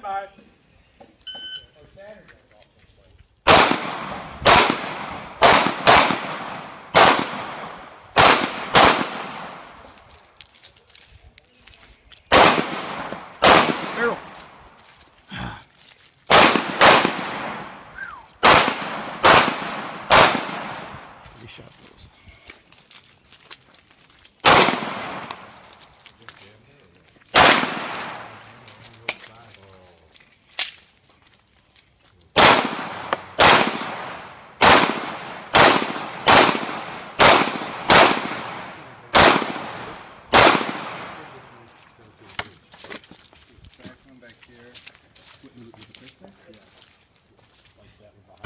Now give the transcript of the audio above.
by. Barrel. Pretty sharp those. Back one back here. With the first one? Yeah. Like that with the